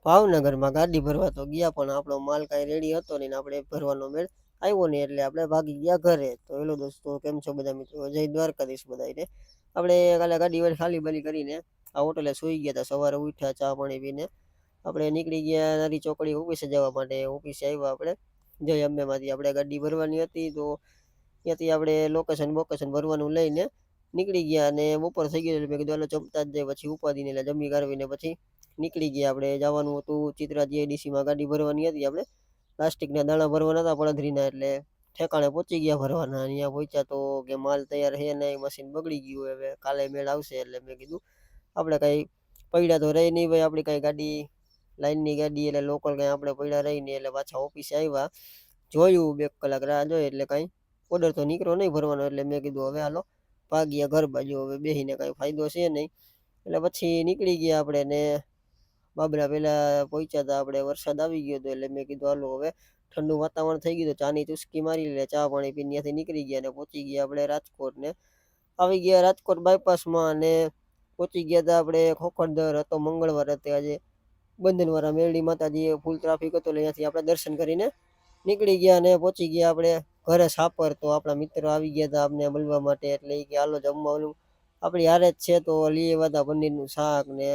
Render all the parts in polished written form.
ભાવનગરમાં ગાડી ભરવા તો ગયા પણ આપણો માલ કાંઈ રેડી હતો નહીં ને આપણે ભરવાનો મેળ આવ્યો નહીં એટલે આપણે ભાગી ગયા ઘરે. તો હેલો દોસ્તો, કેમ છો બધા મિત્રો? જય દ્વારકાધીશ બધાને. આપણે કાલે ગાડી વાળી ખાલી બાલી કરીને આ હોટલે સૂઈ ગયા હતા. સવારે ઉઠ્યા, ચા પાણી પીને આપણે નીકળી ગયા નારી ચોકડી ઓફિસે જવા માટે. ઓફિસે આવ્યા આપણે જય અંબેમાંથી. આપણે ગાડી ભરવાની હતી તો ત્યાંથી આપણે લોકેશન ભરવાનું લઈને નીકળી ગયા અને બપોર થઈ ગયું એટલે મેં કીધું હાલો જમતા જ જાય, પછી ઉપાધિને એટલે જમી કાઢવીને પછી નીકળી ગયા. આપણે જવાનું હતું ચિત્રા જીઆઈડીસીમાં ગાડી ભરવાની હતી. આપણે પ્લાસ્ટિકના દાણા ભરવાના હતા પડધરીના, એટલે ઠેકાણે પહોંચી ગયા ભરવાના. અહીંયા પહોંચ્યા તો કે માલ તૈયાર છે નહીં, મશીન બગડી ગયું, હવે કાલે મેળ આવશે. એટલે મેં કીધું આપણે કાંઈ પડ્યા તો રહી નહીં ભાઈ, આપણી કાંઈ ગાડી લાઈનની ગાડી એટલે લોકલ કાંઈ આપણે પડ્યા રહી નહીં. એટલે પાછા ઓફિસે આવ્યા, જોયું 2 કલાક રાહ જોઈ એટલે કાંઈ ઓર્ડર તો નીકળો નહીં ભરવાનો. એટલે મેં કીધું હવે હાલો ભાગ્યા ઘર બાજુ, હવે બેસીને કાંઈ ફાયદો છે નહીં. એટલે પછી નીકળી ગયા આપણે ને બાબરા પહેલાં પહોંચ્યા હતા આપણે. વરસાદ આવી ગયો હતો એટલે મેં કીધું હાલો હવે ઠંડુ વાતાવરણ થઈ ગયું, ચાની ચુસ્કી મારી લે, ચા પાણી પીને ત્યાંથી નીકળી ગયા અને પહોંચી ગયા આપણે રાજકોટ. ને આવી ગયા રાજકોટ બાયપાસમાં અને પહોંચી ગયા હતા આપણે ખોખરદર. હતો મંગળવાર હતો આજે, બંધનવાળા મેરડી માતાજી, ફૂલ ટ્રાફિક હતો એટલે ત્યાંથી આપણે દર્શન કરીને નીકળી ગયા અને પહોંચી ગયા આપણે ઘરે સાપર. તો આપણા મિત્રો આવી ગયા હતા આપણે મળવા માટે, એટલે એ કે હાલો જમવાનું આપણી હારે જ છે તો લઈ આવ્યા હતા પનીરનું શાક ને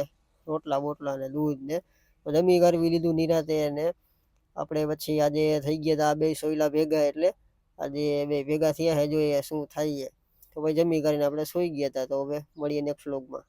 રોટલા બોટલા ને દૂધ ને જમી કરવી લીધું નિરાતે. ને આપણે પછી આજે થઈ ગયા હતા આ 2 સોયલા ભેગા, એટલે આજે 2 ભેગા થયા છે, જોઈએ શું થાય. તો ભાઈ જમી કરીને આપણે સૂઈ ગયા હતા. તો હવે મળીએ નેક્સ્ટ વ્લોગમાં.